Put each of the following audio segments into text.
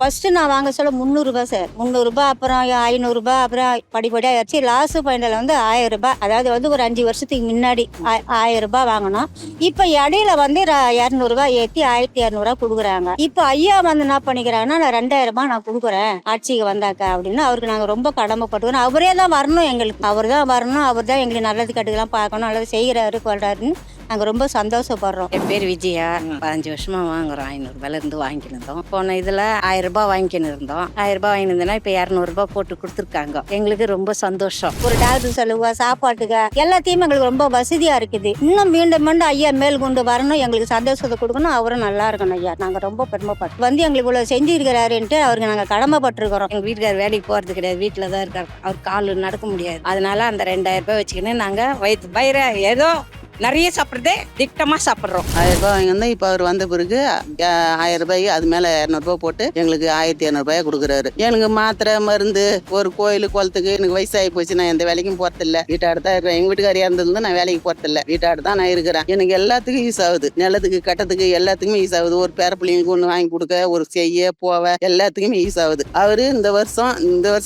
First நான் வாங்க சொல்ல ரூ. 300 சார். ரூ. 300 அப்புறம் ரூ. 500 அப்புறம் படிப்படியா ஆச்சு. லாஸ்ட் ஃபைனல்ல வந்து ரூ. 1000 அதாவது வந்து ஒரு 5 வருஷத்துக்கு முன்னாடி ரூ. 1000 வாங்கணும். இப்ப இடையில வந்து ரூ. 200 ஏத்தி ரூ. 1200 குடுக்குறாங்க. இப்ப ஐயா வந்து என்ன பண்ணிக்கிறாங்கன்னா, நான் ரூ. 2000 நான் குடுக்குறேன் ஆட்சிக்கு வந்தாக்க அப்படின்னு அவருக்கு நாங்க ரொம்ப கடமைப்பட்டுக்கிறோம். அவரே தான் வரணும் எங்களுக்கு. அவர் தான் வரணும். அவர் தான் எங்களுக்கு நல்லது கெட்டதெல்லாம் பார்க்கணும், நல்லது செய்யறாரு கொள்றாருன்னு நாங்க ரொம்ப சந்தோஷப்படுறோம். என் பேர் விஜயா. 15 வருஷமா வாங்குறோம். 500 இருந்து வாங்கிட்டு இருந்தோம். போன இதுல 1000 வாங்கின்னு இருந்தோம். 1000 வாங்கினதுன்னா இப்ப 200 போட்டு கொடுத்துருக்காங்க. எங்களுக்கு ரொம்ப சந்தோஷம். ஒரு டாக்டர் செலவு, சாப்பாட்டுக்கு எல்லாத்தையுமே எங்களுக்கு ரொம்ப வசதியா இருக்குது. இன்னும் மீண்டும் மீண்டும் ஐயா மேல் கொண்டு வரணும், எங்களுக்கு சந்தோஷத்தை கொடுக்கணும், அவரும் நல்லா இருக்கணும் ஐயா. நாங்க ரொம்ப பெருமைப்பட்டோம். வந்து எங்களுக்கு இவ்வளவு செஞ்சிருக்கிறாருன்ட்டு அவருக்கு நாங்க கடமைப்பட்டிருக்கிறோம். எங்க வீட்டுக்கார் வேலைக்கு போறது கிடையாது, வீட்டுல தான் இருக்காரு. அவர் காலு நடக்க முடியாது. அதனால அந்த 2000 வச்சுக்கின்னு நாங்க வயிறு ஏதோ நிறைய சாப்பிட்றதே திட்டமா சாப்பிட்றோம். 1000 வாங்கியிருந்தா இப்போ அவர் வந்த பிறகு 1000 அது மேலே 200 போட்டு எங்களுக்கு 1200 கொடுக்குறாரு. எனக்கு மாத்திரை மருந்து ஒரு கோயில் குளத்துக்கு எனக்கு வயசாகி போச்சு. நான் எந்த வேலைக்கும் போறதில்ல, வீட்டாடு தான் இருக்கிறேன். எங்கள் வீட்டுக்காரியா இருந்தது நான் வேலைக்கு போறதில்ல, வீட்டாடு தான் நான் இருக்கிறேன். எனக்கு எல்லாத்துக்கும் யூஸ் ஆகுது, நிலத்துக்கு கட்டத்துக்கு எல்லாத்துக்குமே யூஸ் ஆகுது. ஒரு பேர பிள்ளைங்களுக்கு ஒன்று வாங்கி கொடுக்க, ஒரு செய்ய போவ எல்லாத்துக்குமே யூஸ் ஆகுது. அவரு இந்த வருஷம்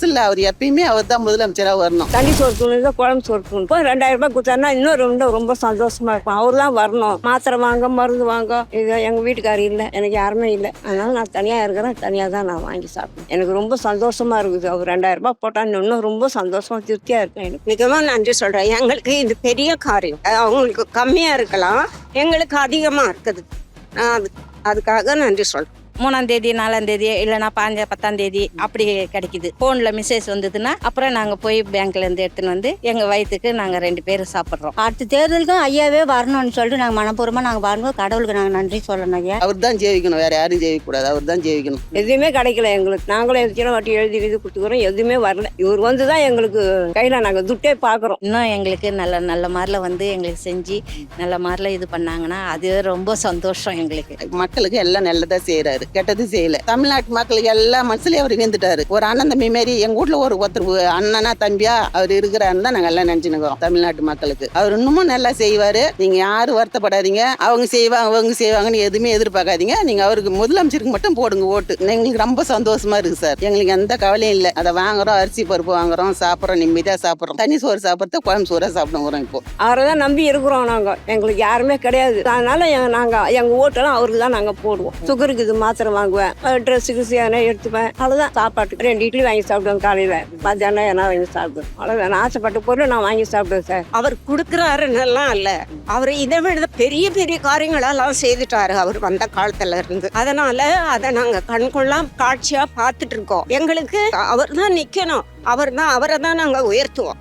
இல்லை, அவர் எப்பயுமே அவர் தான் முதலமைச்சராக வரணும். தண்ணி சோறு தூணு, குழம்பு சோறு தூணு இப்போ 2000 கொடுத்தாருன்னா இன்னும் ரொம்ப சந்தோஷமா இருக்கும். அவர் தான் வரணும். மாத்திரை வாங்க, மருந்து வாங்க. இது எங்க வீட்டுக்காரி இல்லை, எனக்கு யாருமே இல்லை. அதனால நான் தனியா இருக்கிறேன். தனியா தான் நான் வாங்கி சாப்பிட்டேன். எனக்கு ரொம்ப சந்தோஷமா இருக்குது. அவர் 2000 போட்டா இன்னும் ரொம்ப சந்தோஷமா திருப்தியா இருக்கேன். எனக்கு மிகவும் நன்றி சொல்றேன். எங்களுக்கு இது பெரிய காரியம். அவங்களுக்கு கம்மியா இருக்கலாம், எங்களுக்கு அதிகமா இருக்குது. நான் அதுக்காக நன்றி சொல்றேன். 3ஆம் தேதி 4ஆம் தேதி இல்லைன்னா 5 10ஆம் தேதி அப்படி கிடைக்குது. போன்ல மெசேஜ் வந்ததுன்னா அப்புறம் நாங்க போய் பேங்க்ல இருந்து எடுத்துன்னு வந்து எங்க வயிற்றுக்கு நாங்க 2 பேரும் சாப்பிட்றோம். அடுத்த தேர்தலுக்கும் ஐயாவே வரணும்னு சொல்லிட்டு நாங்க மனப்பூர்வமா நாங்க வரும்போது கடவுளுக்கு நாங்க நன்றி சொல்லணும் ஐயா. அவர் தான் ஜெயிக்கணும், வேற யாரும் ஜெயிக்க கூடாது. அவர் தான் ஜெயிக்கணும். எதுவுமே கிடைக்கல எங்களுக்கு. நாங்களும் எதுவும் வாட்டி எழுதி கொடுத்துக்கிறோம், எதுவுமே வரல. இவர் வந்து தான் எங்களுக்கு கையில நாங்க துட்டே பாக்குறோம். இன்னும் எங்களுக்கு நல்ல மாதிரில வந்து எங்களுக்கு செஞ்சு நல்ல மாதிரில இது பண்ணாங்கன்னா அது ரொம்ப சந்தோஷம் எங்களுக்கு. மக்களுக்கு எல்லாம் நல்லதா செய்யறாரு, கெட்டது செய்யல. தமிழ்நாட்டு மக்களுக்கு எல்லா மனசுலயும் அவர் வந்துட்டாரு. ஒரு அண்ணன் தம்பி மாரி எங்க வீட்டுல ஒருத்தர் அண்ணனா தம்பியா அவர் இருக்கிறாருன்னு தான் நாங்க எல்லாம் நினைச்சுக்கிறோம். தமிழ்நாட்டு மக்களுக்கு அவர் இன்னமும் நல்லா செய்வாரு. நீங்க யாரும் வருத்தப்படாதீங்க. அவங்க செய்வாங்கன்னு எதுவுமே எதிர்பார்க்காதீங்க. நீங்க அவருக்கு முதலமைச்சருக்கு மட்டும் போடுங்க ஓட்டு. எங்களுக்கு ரொம்ப சந்தோஷமா இருக்கு சார். எங்களுக்கு எந்த கவலையும் இல்லை. அதை வாங்குறோம், அரிசி பருப்பு வாங்குறோம், சாப்பிட்றோம், நிம்மதியா சாப்பிட்றோம். தனி சோறு சாப்பிட்றது குழம்பு சோறா சாப்பிடுறோம். இப்போ அவரை தான் நம்பி இருக்கிறோம் நாங்க. எங்களுக்கு யாருமே கிடையாது. அதனால நாங்க எங்க ஓட்டெல்லாம் அவருக்கு தான் நாங்க போடுவோம். சுகருக்கு இது மாத்திரை வாங்குவேன், ட்ரெஸ்ஸுக்கு எடுத்துப்பேன். அவ்வளவுதான். சாப்பாட்டுக்கு 2 இட்லி வாங்கி சாப்பிடுவேன். காலையில மத்தியானம் என்ன வாங்கி சாப்பிடுவேன். அவ்வளவுதான். நான் ஆசைப்பட்ட பொருள் நான் வாங்கி சாப்பிடுவேன் சார். அவர் கொடுக்குறாருன்னெல்லாம் இல்ல, அவர் இதை விட பெரிய பெரிய காரியங்களெல்லாம் செய்துட்டாரு அவர் வந்த காலத்துல இருந்து. அதனால அதை நாங்க கண்கொள்ளா காட்சியா பார்த்துட்டு இருக்கோம். எங்களுக்கு அவர் தான் நிக்கணும். அவரை தான் நாங்க உயர்த்துவோம்.